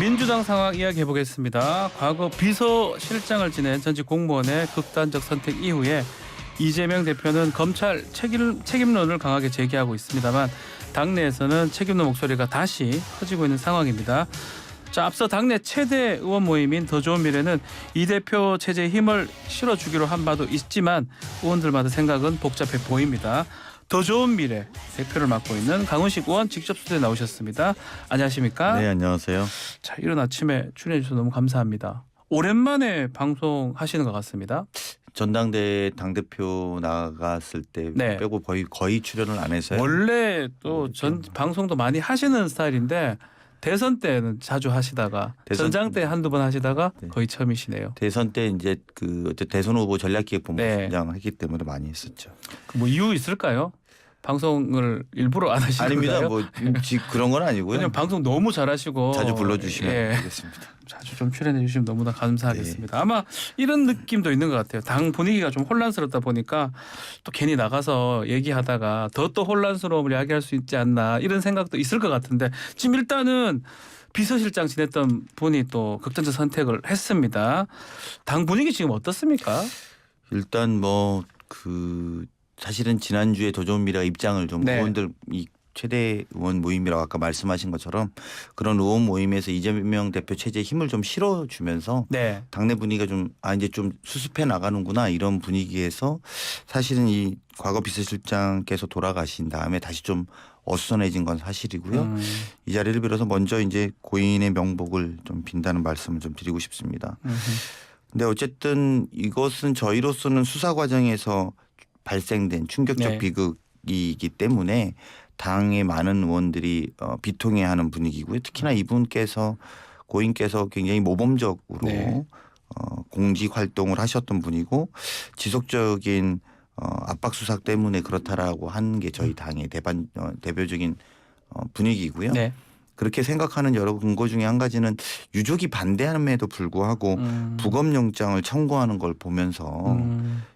민주당 상황 이야기해 보겠습니다. 과거 비서실장을 지낸 전직 공무원의 극단적 선택 이후에 이재명 대표는 검찰 책임론을 강하게 제기하고 있습니다만 당내에서는 책임론 목소리가 다시 커지고 있는 상황입니다. 자, 앞서 당내 최대 의원 모임인 더 좋은 미래는 이 대표 체제에 힘을 실어주기로 한 바도 있지만 의원들마다 생각은 복잡해 보입니다. 더 좋은 미래 대표를 맡고 있는 강훈식 의원 직접 수대에 나오셨습니다. 안녕하십니까? 네, 안녕하세요. 자, 이른 아침에 출연해 주셔서 너무 감사합니다. 오랜만에 방송하시는 것 같습니다. 전당대회 당대표 나갔을 때 네. 빼고 거의 출연을 안 해서요. 원래 또 방송도 많이 하시는 스타일인데 대선 때는 자주 하시다가 전장 때 한두 번 하시다가 네. 거의 처음이시네요. 대선 때 이제 대선 후보 전략기획본부장 했기 때문에 많이 했었죠. 뭐 이유 있을까요? 방송을 일부러 안 하시는 아닙니다. 건가요? 뭐 그런 건 아니고요. 그냥 방송 너무 잘하시고 자주 불러주시면 예. 되겠습니다. 자주 좀 출연해 주시면 너무나 감사하겠습니다. 아마 이런 느낌도 있는 것 같아요. 당 분위기가 좀 혼란스럽다 보니까 또 괜히 나가서 얘기하다가 더 혼란스러움을 야기할 수 있지 않나 이런 생각도 있을 것 같은데 지금 일단은 비서실장 지냈던 분이 또 극단적 선택을 했습니다. 당 분위기 지금 어떻습니까? 일단 사실은 지난주에 더 좋은 미래가 입장을 좀 네. 의원들 이 최대 의원 모임이라고 아까 말씀하신 것처럼 그런 의원 모임에서 이재명 대표 체제에 힘을 좀 실어주면서 네. 당내 분위기가 좀 이제 좀 수습해 나가는구나 이런 분위기에서 사실은 이 과거 비서실장께서 돌아가신 다음에 다시 좀 어수선해진 건 사실이고요. 이 자리를 빌어서 먼저 이제 고인의 명복을 좀 빈다는 말씀을 좀 드리고 싶습니다. 근데 어쨌든 이것은 저희로서는 수사 과정에서 발생된 충격적 네. 비극이기 때문에 당의 많은 의원들이 비통해하는 분위기고요. 특히나 이분께서 고인께서 굉장히 모범적으로 네. 공직 활동을 하셨던 분이고 지속적인 압박 수사 때문에 그렇다라고 하는 게 저희 당의 대표적인 분위기고요. 네. 그렇게 생각하는 여러 근거 중에 한 가지는 유족이 반대함에도 불구하고 부검영장을 청구하는 걸 보면서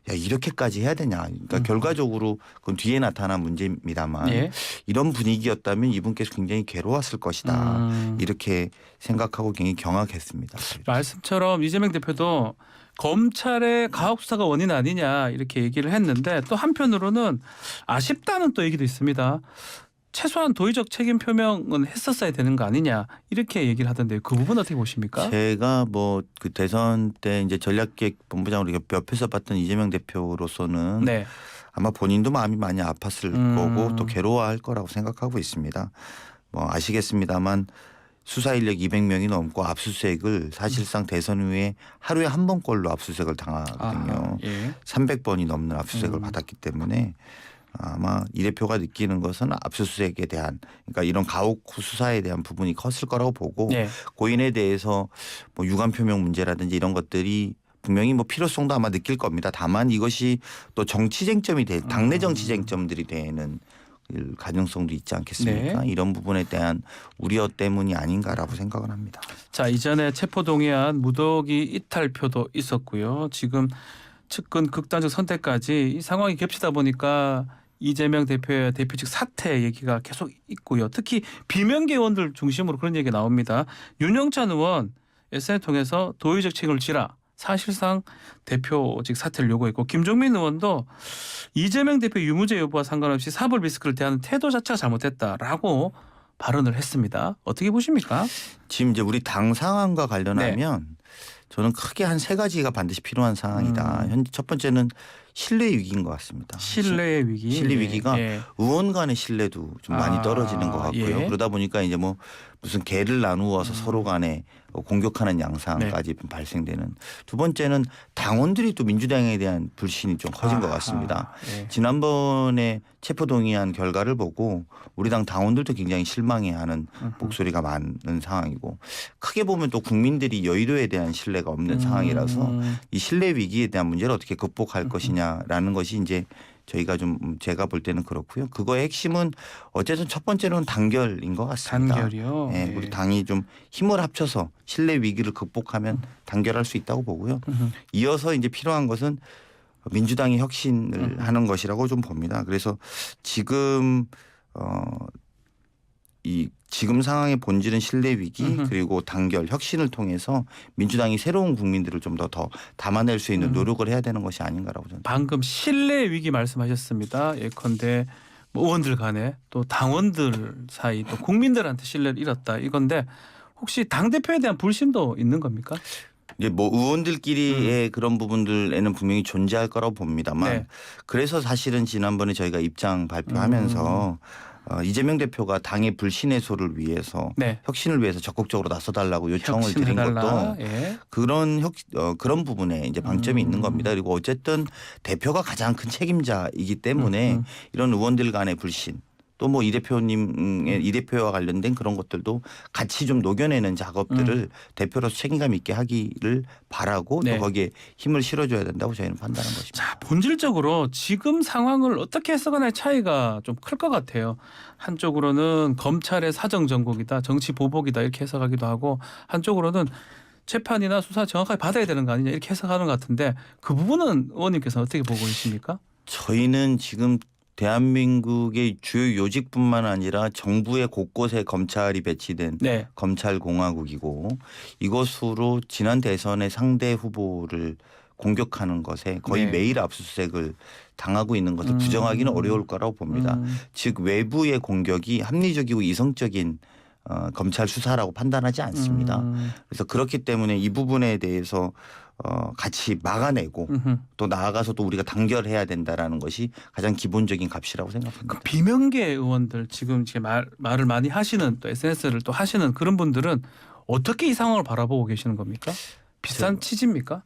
야 이렇게까지 해야 되냐. 그러니까 결과적으로 그건 뒤에 나타난 문제입니다만 예. 이런 분위기였다면 이분께서 굉장히 괴로웠을 것이다. 이렇게 생각하고 굉장히 경악했습니다. 말씀처럼 이재명 대표도 검찰의 가혹 수사가 원인 아니냐 이렇게 얘기를 했는데 또 한편으로는 아쉽다는 또 얘기도 있습니다. 최소한 도의적 책임 표명은 했었어야 되는 거 아니냐 이렇게 얘기를 하던데 그 부분 어떻게 보십니까? 제가 그 대선 때 이제 전략기획본부장으로 옆에서 봤던 이재명 대표로서는 네. 아마 본인도 마음이 많이 아팠을 거고 또 괴로워할 거라고 생각하고 있습니다. 아시겠습니다만 수사 인력 200명이 넘고 압수수색을 사실상 대선 후에 하루에 한 번꼴로 압수수색을 당하거든요. 예. 300번이 넘는 압수수색을 받았기 때문에 아마 이 대표가 느끼는 것은 압수수색에 대한 그러니까 이런 가혹 수사에 대한 부분이 컸을 거라고 보고 네. 고인에 대해서 유감 표명 문제라든지 이런 것들이 분명히 필요성도 아마 느낄 겁니다. 다만 이것이 또 정치 쟁점이 당내 정치 쟁점들이 되는 가능성도 있지 않겠습니까? 네. 이런 부분에 대한 우려 때문이 아닌가라고 생각을 합니다. 자, 이전에 체포동의안 무더기 이탈표도 있었고요. 지금 측근 극단적 선택까지 이 상황이 겹치다 보니까 이재명 대표의 대표직 사퇴 얘기가 계속 있고요. 특히 비명계 의원들 중심으로 그런 얘기가 나옵니다. 윤영찬 의원 SNS를 통해서 도의적 책임을 지라 사실상 대표직 사퇴를 요구했고 김종민 의원도 이재명 대표 유무죄 여부와 상관없이 사법 리스크를 대하는 태도 자체가 잘못했다라고 발언을 했습니다. 어떻게 보십니까? 지금 이제 우리 당 상황과 관련하면 저는 크게 한 세 가지가 반드시 필요한 상황이다. 현재 첫 번째는 신뢰 위기인 것 같습니다. 신뢰의 위기. 신뢰 위기가 예. 의원 간의 신뢰도 좀 많이 떨어지는 것 같고요. 예. 그러다 보니까 이제 무슨 개를 나누어서 서로 간에 공격하는 양상까지 발생되는. 두 번째는 당원들이 또 민주당에 대한 불신이 좀 커진 것 같습니다. 예. 지난번에 체포동의안 결과를 보고 우리 당 당원들도 굉장히 실망해하는 목소리가 많은 상황이고 크게 보면 또 국민들이 여의도에 대한 신뢰가 없는 상황이라서 이 신뢰 위기에 대한 문제를 어떻게 극복할 것이냐라는 것이 이제 저희가 제가 볼 때는 그렇고요. 그거의 핵심은 어쨌든 첫 번째로는 단결인 것 같습니다. 단결이요. 네, 우리 당이 좀 힘을 합쳐서 신뢰 위기를 극복하면 단결할 수 있다고 보고요. 이어서 이제 필요한 것은 민주당이 혁신을 하는 것이라고 좀 봅니다. 그래서 지금 이 지금 상황의 본질은 신뢰 위기 그리고 단결, 혁신을 통해서 민주당이 새로운 국민들을 좀 더 담아낼 수 있는 노력을 해야 되는 것이 아닌가라고 저는. 방금 신뢰 위기 말씀하셨습니다. 예컨대 뭐 의원들 간에 또 당원들 사이 또 국민들한테 신뢰를 잃었다 이건데 혹시 당 대표에 대한 불신도 있는 겁니까? 이제 뭐 의원들끼리의 그런 부분들에는 분명히 존재할 거라고 봅니다만 네. 그래서 사실은 지난번에 저희가 입장 발표하면서 이재명 대표가 당의 불신 해소를 위해서 네. 혁신을 위해서 적극적으로 나서달라고 요청을 드린 혁신해달라. 것도 예. 그런 부분에 이제 방점이 있는 겁니다. 그리고 어쨌든 대표가 가장 큰 책임자이기 때문에 이런 의원들 간의 불신 또 뭐 이 대표와 관련된 그런 것들도 같이 좀 녹여내는 작업들을 대표로서 책임감 있게 하기를 바라고 네. 또 거기에 힘을 실어줘야 된다고 저희는 판단한 것입니다. 자, 본질적으로 지금 상황을 어떻게 해석하냐의 차이가 좀 클 것 같아요. 한쪽으로는 검찰의 사정 정국이다, 정치 보복이다 이렇게 해석하기도 하고 한쪽으로는 재판이나 수사 정확하게 받아야 되는 거 아니냐 이렇게 해석하는 것 같은데 그 부분은 의원님께서는 어떻게 보고 계십니까? 저희는 지금 대한민국의 주요 요직뿐만 아니라 정부의 곳곳에 검찰이 배치된 네. 검찰공화국이고 이것으로 지난 대선의 상대 후보를 공격하는 것에 거의 네. 매일 압수수색을 당하고 있는 것을 부정하기는 어려울 거라고 봅니다. 즉 외부의 공격이 합리적이고 이성적인 검찰 수사라고 판단하지 않습니다. 그래서 그렇기 때문에 이 부분에 대해서 같이 막아내고 또 나아가서 또 우리가 단결해야 된다라는 것이 가장 기본적인 값이라고 생각합니다. 그 비명계 의원들 지금 이제 말을 많이 하시는 또 SNS를 또 하시는 그런 분들은 어떻게 이 상황을 바라보고 계시는 겁니까? 비슷한 취지입니까?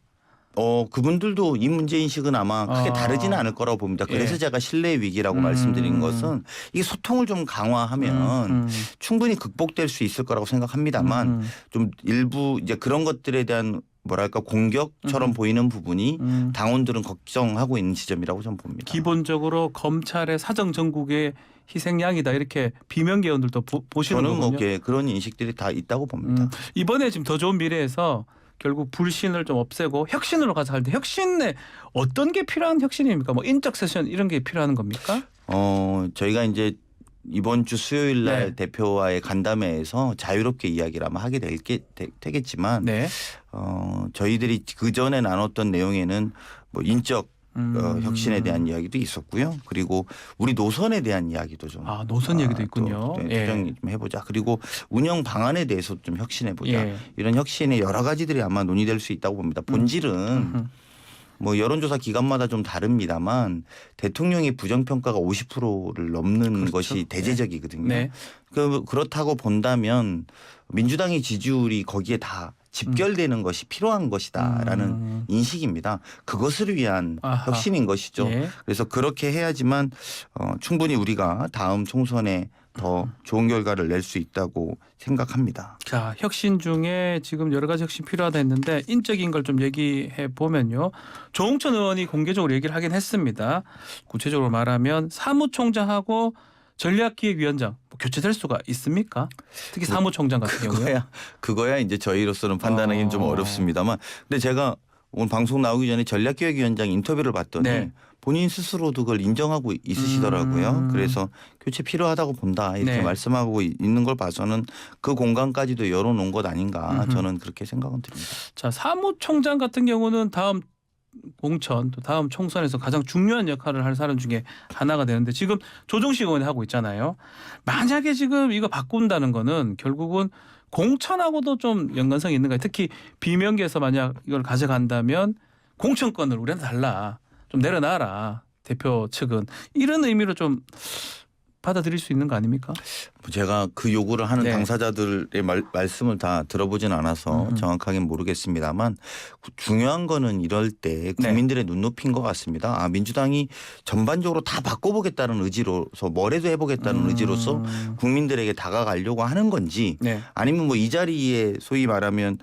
그분들도 이 문제 인식은 아마 크게 다르지는 않을 거라고 봅니다. 그래서 예. 제가 신뢰 위기라고 말씀드린 것은 이게 소통을 좀 강화하면 충분히 극복될 수 있을 거라고 생각합니다만 좀 일부 이제 그런 것들에 대한 뭐랄까 공격처럼 보이는 부분이 당원들은 걱정하고 있는 지점이라고 저는 봅니다. 기본적으로 검찰의 사정 정국의 희생양이다 이렇게 비명계 의원들도 보시는 저는 거군요. 뭐 그런 인식들이 다 있다고 봅니다. 이번에 지금 더 좋은 미래에서 결국 불신을 좀 없애고 혁신으로 가자 할 때 혁신에 어떤 게 필요한 혁신입니까? 뭐 인적 세션 이런 게 필요한 겁니까? 저희가 이제 이번 주 수요일 날 네. 대표와의 간담회에서 자유롭게 이야기를 아마 하게 되겠지만 네. 저희들이 그 전에 나눴던 내용에는 뭐 인적 혁신에 대한 이야기도 있었고요. 그리고 우리 노선에 대한 이야기도 좀 노선 얘기도 있군요. 조정 좀 해보자. 그리고 운영 방안에 대해서 좀 혁신해보자. 예. 이런 혁신의 여러 가지들이 아마 논의될 수 있다고 봅니다. 본질은 뭐 여론조사 기간마다 좀 다릅니다만 대통령의 부정평가가 50%를 넘는 그렇죠. 것이 대제적이거든요. 네. 그렇다고 본다면 민주당의 지지율이 거기에 다 집결되는 것이 필요한 것이다라는 인식입니다. 그것을 위한 아하. 혁신인 것이죠. 예. 그래서 그렇게 해야지만 충분히 우리가 다음 총선에 더 좋은 결과를 낼 수 있다고 생각합니다. 자, 혁신 중에 지금 여러 가지 혁신 필요하다 했는데 인적인 걸 좀 얘기해 보면요. 조홍천 의원이 공개적으로 얘기를 하긴 했습니다. 구체적으로 말하면 사무총장하고 전략기획위원장 교체될 수가 있습니까? 특히 사무총장 같은 경우에. 그거야 이제 저희로서는 판단하기는 좀 어렵습니다만 근데 제가 오늘 방송 나오기 전에 전략기획위원장 인터뷰를 봤더니 네. 본인 스스로도 그걸 인정하고 있으시더라고요. 그래서 교체 필요하다고 본다 이렇게 네. 말씀하고 있는 걸 봐서는 그 공간까지도 열어놓은 것 아닌가 저는 그렇게 생각은 듭니다. 자, 사무총장 같은 경우는 다음 공천 또 다음 총선에서 가장 중요한 역할을 할 사람 중에 하나가 되는데 지금 조정식 의원이 하고 있잖아요. 만약에 지금 이거 바꾼다는 거는 결국은 공천하고도 좀 연관성이 있는 거예요. 특히 비명계에서 만약 이걸 가져간다면 공천권을 우리한테 달라. 좀 내려놔라. 대표 측은. 이런 의미로 좀 받아들일 수 있는 거 아닙니까? 제가 그 요구를 하는 네. 당사자들의 말씀을 다 들어보진 않아서 정확하게는 모르겠습니다만 중요한 거는 이럴 때 국민들의 눈높이인 것 같습니다. 민주당이 전반적으로 다 바꿔보겠다는 의지로서 뭐래도 해보겠다는 의지로서 국민들에게 다가가려고 하는 건지 네. 아니면 뭐 이 자리에 소위 말하면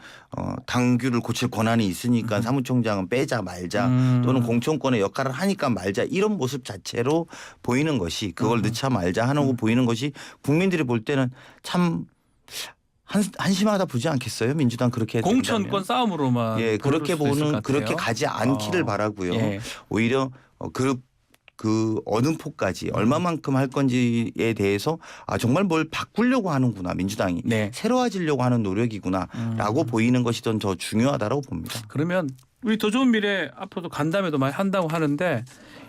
당규를 고칠 권한이 있으니까 사무총장은 빼자 말자 또는 공천권의 역할을 하니까 말자 이런 모습 자체로 보이는 것이 그걸 넣자 말자 하는 거 보이는 것이 국민들이 볼 때는 참 한심하다 보지 않겠어요? 민주당 그렇게 공천권 싸움으로만 그렇게 볼 수도 있을 것 같아요. 그렇게 가지 않기를 바라고요. 예. 오히려 그 어느 폭까지 얼마만큼 할 건지에 대해서 정말 뭘 바꾸려고 하는구나 민주당이 네. 새로워지려고 하는 노력이구나라고 보이는 것이 더 중요하다고 봅니다. 그러면 우리 더 좋은 미래 앞으로도 간담회도 많이 한다고 하는데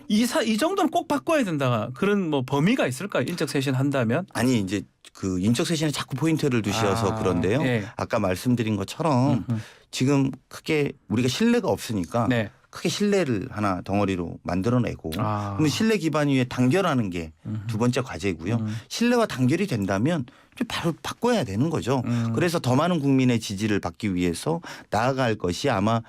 이 정도는 꼭 바꿔야 된다. 그런 뭐 범위가 있을까요? 인적 쇄신 한다면? 아니 이제 그 인적 쇄신에 자꾸 포인트를 두셔서 그런데요. 예. 아까 말씀드린 것처럼 지금 크게 우리가 신뢰가 없으니까 네. 크게 신뢰를 하나 덩어리로 만들어내고 그러면 신뢰 기반 위에 단결하는 게 두 번째 과제고요. 신뢰와 단결이 된다면 바로 바꿔야 되는 거죠. 그래서 더 많은 국민의 지지를 받기 위해서 나아갈 것이 아마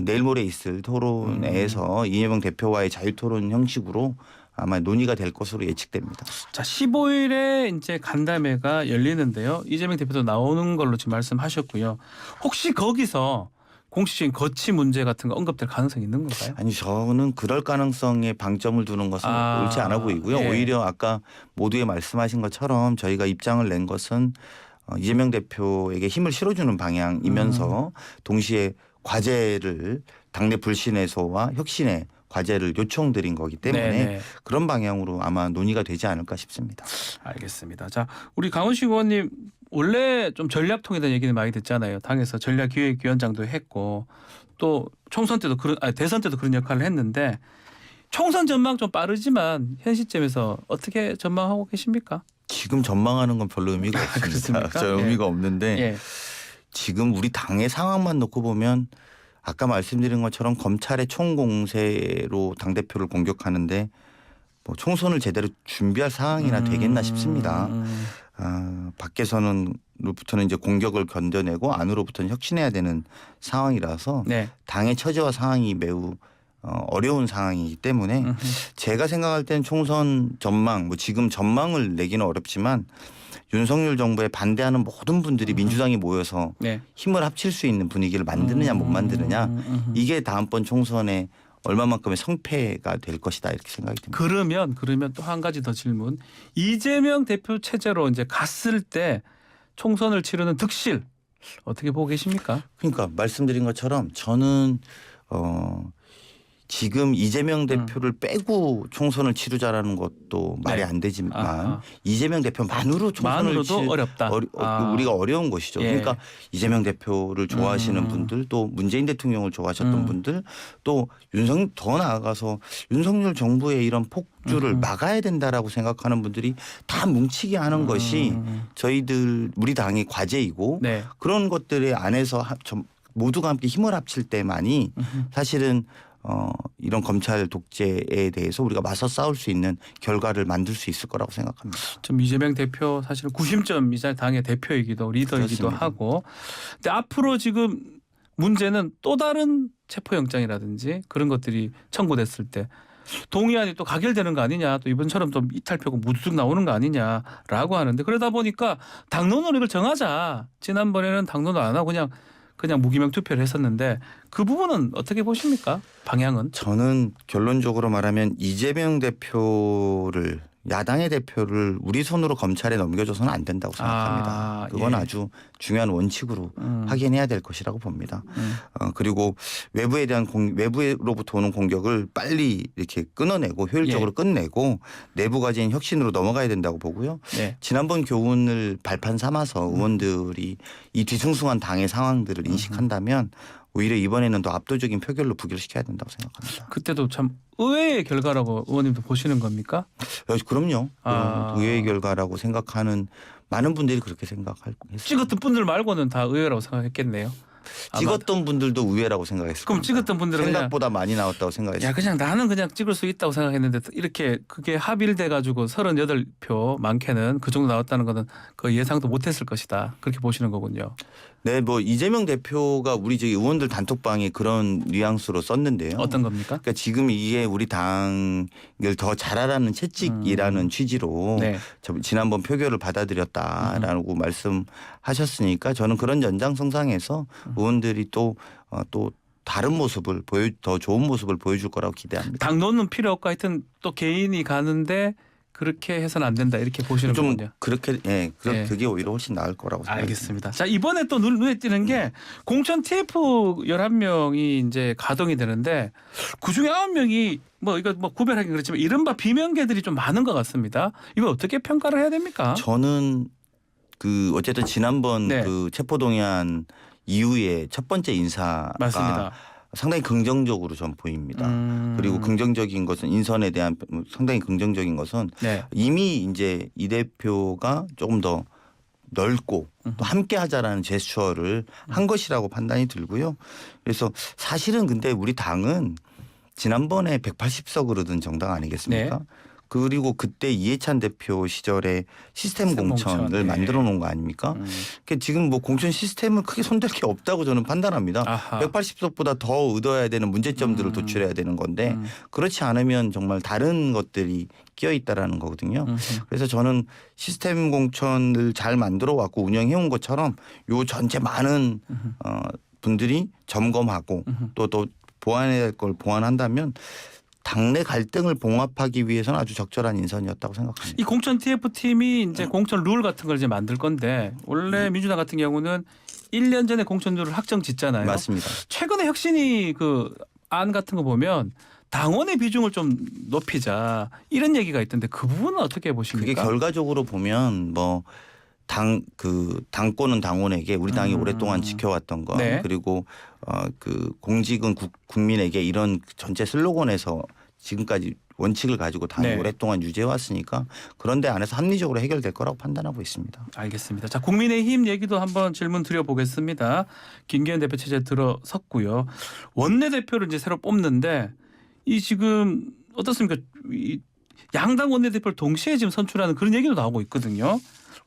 내일 모레 있을 토론회에서 이재명 대표와의 자유토론 형식으로 아마 논의가 될 것으로 예측됩니다. 자, 15일에 이제 간담회가 열리는데요. 이재명 대표도 나오는 걸로 지금 말씀하셨고요. 혹시 거기서 공식적인 거치 문제 같은 거 언급될 가능성이 있는 건가요? 아니 저는 그럴 가능성에 방점을 두는 것은 옳지 않아 보이고요. 예. 오히려 아까 모두에 말씀하신 것처럼 저희가 입장을 낸 것은 이재명 대표에게 힘을 실어주는 방향이면서 동시에 과제를 당내 불신 해소와 혁신의 과제를 요청드린 거기 때문에 네네. 그런 방향으로 아마 논의가 되지 않을까 싶습니다. 알겠습니다. 자, 우리 강훈식 의원님 원래 좀 전략통에 대한 얘기는 많이 듣잖아요. 당에서 전략기획위원장도 했고 또 총선 때도 대선 때도 그런 역할을 했는데 총선 전망 좀 빠르지만 현 시점에서 어떻게 전망하고 계십니까? 지금 전망하는 건 별로 의미가 없습니다. 그렇습니까? 저 예. 의미가 없는데 예. 지금 우리 당의 상황만 놓고 보면 아까 말씀드린 것처럼 검찰의 총공세로 당대표를 공격하는데 뭐 총선을 제대로 준비할 상황이나 되겠나 싶습니다. 밖에서는로부터는 이제 공격을 견뎌내고 안으로부터는 혁신해야 되는 상황이라서 네. 당의 처지와 상황이 매우 어려운 상황이기 때문에 제가 생각할 때는 총선 전망, 뭐 지금 전망을 내기는 어렵지만 윤석열 정부에 반대하는 모든 분들이 민주당이 모여서 네. 힘을 합칠 수 있는 분위기를 만드느냐 못 만드느냐 이게 다음번 총선에 얼마만큼의 성패가 될 것이다 이렇게 생각이 듭니다. 그러면 또 한 가지 더 질문. 이재명 대표 체제로 이제 갔을 때 총선을 치르는 득실 어떻게 보고 계십니까? 그러니까 말씀드린 것처럼 저는 지금 이재명 대표를 빼고 총선을 치르자라는 것도 말이 네. 안 되지만 아하. 이재명 대표만으로 총선을 만으로도 어렵다. 우리가 어려운 것이죠. 예. 그러니까 이재명 대표를 좋아하시는 분들 또 문재인 대통령을 좋아하셨던 분들 또 더 나아가서 윤석열 정부의 이런 폭주를 막아야 된다라고 생각하는 분들이 다 뭉치게 하는 것이 우리 당의 과제이고 네. 그런 것들의 안에서 모두가 함께 힘을 합칠 때만이 사실은 이런 검찰 독재에 대해서 우리가 맞서 싸울 수 있는 결과를 만들 수 있을 거라고 생각합니다. 좀 이재명 대표 사실은 구심점이자 당의 대표이기도 리더이기도 그렇습니다. 하고 근데 앞으로 지금 문제는 또 다른 체포영장이라든지 그런 것들이 청구됐을 때 동의안이 또 가결되는 거 아니냐 또 이번처럼 좀 이탈표가 무두둑 나오는 거 아니냐라고 하는데 그러다 보니까 당론으로 이걸 정하자. 지난번에는 당론을 안 하고 그냥 무기명 투표를 했었는데 그 부분은 어떻게 보십니까? 방향은? 저는 결론적으로 말하면 이재명 대표를 야당의 대표를 우리 손으로 검찰에 넘겨줘서는 안 된다고 생각합니다. 그건 예. 아주 중요한 원칙으로 확인해야 될 것이라고 봅니다. 그리고 외부로부터 오는 공격을 빨리 이렇게 끊어내고 효율적으로 끝내고 내부 과제인 혁신으로 넘어가야 된다고 보고요. 네. 지난번 교훈을 발판 삼아서 의원들이 이 뒤숭숭한 당의 상황들을 인식한다면 오히려 이번에는 더 압도적인 표결로 부결시켜야 된다고 생각합니다. 그때도 참 의외의 결과라고 의원님도 보시는 겁니까? 그럼요. 아. 의외의 결과라고 생각하는 많은 분들이 그렇게 생각했습니다. 찍었던 분들 말고는 다 의외라고 생각했겠네요. 아마. 찍었던 분들도 의외라고 생각했을 그럼 겁니다. 찍었던 분들은 생각보다 많이 나왔다고 생각했습니다. 그냥 나는 그냥 찍을 수 있다고 생각했는데 이렇게 그게 합일돼 가지고 38표 많게는 그 정도 나왔다는 거는 그 예상도 못했을 것이다. 그렇게 보시는 거군요. 네, 뭐 이재명 대표가 우리 저기 의원들 단톡방에 그런 뉘앙스로 썼는데요. 어떤 겁니까? 그러니까 지금 이게 우리 당을 더 잘하라는 채찍이라는 취지로 네. 지난번 표결을 받아들였다라고 말씀하셨으니까 저는 그런 연장선상에서 의원들이 또 다른 모습을 더 좋은 모습을 보여줄 거라고 기대합니다. 당론은 필요 없고 하여튼 또 개인이 가는데 그렇게 해서는 안 된다 이렇게 보시는 좀 거군요. 그렇게 그게 오히려 훨씬 나을 거라고 생각합니다. 알겠습니다. 자, 이번에 또 눈에 띄는 게 공천 TF 11명이 이제 가동이 되는데 그중에 9명이 이거 구별하기 그렇지만 이른바 비명계들이 좀 많은 것 같습니다. 이거 어떻게 평가를 해야 됩니까? 저는 어쨌든 지난번 네. 체포동의안 이후에 첫 번째 인사가 맞습니다. 상당히 긍정적으로 전 보입니다. 그리고 긍정적인 것은 인선에 대한 상당히 긍정적인 것은 네. 이미 이제 이 대표가 조금 더 넓고 또 함께 하자라는 제스처를 한 것이라고 판단이 들고요. 그래서 사실은 근데 우리 당은 지난번에 180석을 얻은 정당 아니겠습니까? 네. 그리고 그때 이해찬 대표 시절에 시스템 공천을 네. 만들어 놓은 거 아닙니까? 그러니까 지금 공천 시스템은 크게 손댈 게 없다고 저는 판단합니다. 아하. 180석보다 더 얻어야 되는 문제점들을 도출해야 되는 건데 그렇지 않으면 정말 다른 것들이 끼어 있다라는 거거든요. 그래서 저는 시스템 공천을 잘 만들어 왔고 운영해 온 것처럼 요 전체 많은 분들이 점검하고 또 보완해야 할 걸 보완한다면 당내 갈등을 봉합하기 위해서는 아주 적절한 인선이었다고 생각합니다. 이 공천 TF 팀이 이제 공천 룰 같은 걸 이제 만들 건데 원래 민주당 같은 경우는 1년 전에 공천 룰을 확정 짓잖아요. 맞습니다. 최근에 혁신이 안 같은 거 보면 당원의 비중을 좀 높이자 이런 얘기가 있던데 그 부분은 어떻게 보십니까? 그게 결과적으로 보면 당권은 당원에게 우리 당이 오랫동안 지켜왔던 것 네. 그리고 공직은 국민에게 이런 전체 슬로건에서 지금까지 원칙을 가지고 당이 네. 오랫동안 유지해 왔으니까 그런 데 안에서 합리적으로 해결될 거라고 판단하고 있습니다. 알겠습니다. 자, 국민의힘 얘기도 한번 질문 드려보겠습니다. 김기현 대표 체제 들어섰고요. 원내대표를 이제 새로 뽑는데 이 지금 어떻습니까? 이 양당 원내대표를 동시에 지금 선출하는 그런 얘기도 나오고 있거든요.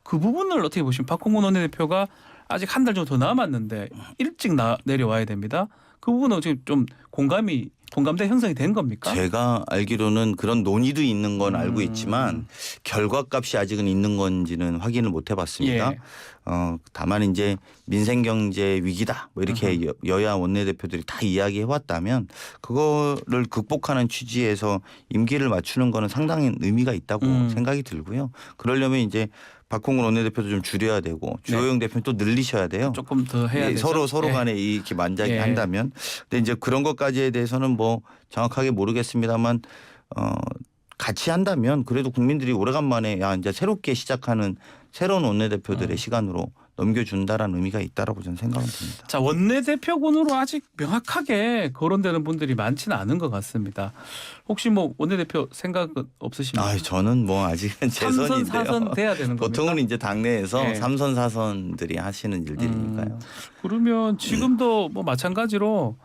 그 부분을 어떻게 보시면 박홍근 원내대표가 아직 한 달 정도 더 남았는데 일찍 내려와야 됩니다. 그 부분은 지금 좀 공감대 형성이 된 겁니까? 제가 알기로는 그런 논의도 있는 건 알고 있지만 결과값이 아직은 있는 건지는 확인을 못 해봤습니다. 예. 다만 이제 민생경제 위기다 이렇게 여야 원내대표들이 다 이야기해 왔다면 그거를 극복하는 취지에서 임기를 맞추는 거는 상당히 의미가 있다고 생각이 들고요. 그러려면 이제 박홍근 원내대표도 좀 줄여야 되고 주호영 대표는 또 늘리셔야 돼요. 조금 더 해야 되죠. 서로 예. 간에 이렇게 만작이 예. 한다면. 근데 이제 그런 것까지에 대해서는 정확하게 모르겠습니다만 같이 한다면 그래도 국민들이 오래간만에 이제 새롭게 시작하는 새로운 원내대표들의 시간으로 넘겨준다라는 의미가 있다라고 저는 생각은 듭니다. 자, 원내대표군으로 아직 명확하게 거론되는 분들이 많지는 않은 것 같습니다. 혹시 원내대표 생각은 없으십니까? 저는 아직은 제 3선, 선인데요. 4선 돼야 되는 겁니까? 보통은 이제 당내에서 네. 3선 4선들이 하시는 일들이니까요. 그러면 지금도 마찬가지로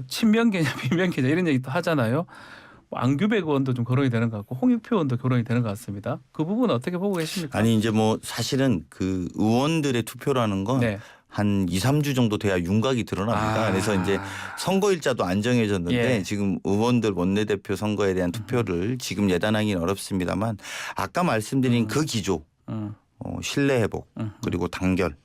친명 개념, 비명 개념 이런 얘기도 하잖아요. 안규백 의원도 좀 거론이 되는 것 같고 홍익표 의원도 거론이 되는 것 같습니다. 그 부분 어떻게 보고 계십니까? 아니 이제 사실은 그 의원들의 투표라는 건 네. 한 2, 3주 정도 돼야 윤곽이 드러납니다. 그래서 이제 선거일자도 안 정해졌는데 예. 지금 의원들 원내대표 선거에 대한 투표를 지금 예단하기는 어렵습니다만 아까 말씀드린 그 기조 신뢰 회복 그리고 단결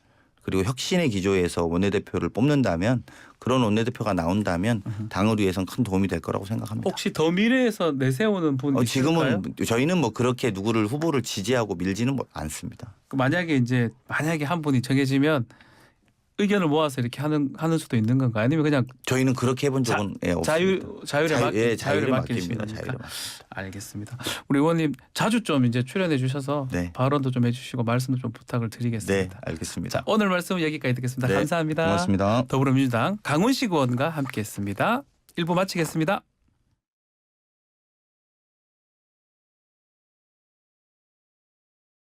그리고 혁신의 기조에서 원내대표를 뽑는다면 그런 원내대표가 나온다면 당을 위해서는 큰 도움이 될 거라고 생각합니다. 혹시 더 미래에서 내세우는 분 있을까요? 지금은 저희는 그렇게 누구를 후보를 지지하고 밀지는 않습니다. 만약에 한 분이 정해지면 의견을 모아서 이렇게 하는 수도 있는 건가요? 아니면 그냥 저희는 그렇게 해본 적은 없습니다. 자율에 맡기십니까? 자율에 알겠습니다. 우리 의원님 자주 좀 이제 출연해 주셔서 네. 발언도 좀 해주시고 말씀도 좀 부탁을 네, 드리겠습니다. 알겠습니다. 자, 오늘 말씀은 여기까지 듣겠습니다. 네, 감사합니다. 고맙습니다. 더불어민주당 강훈식 의원과 함께했습니다. 1부 마치겠습니다.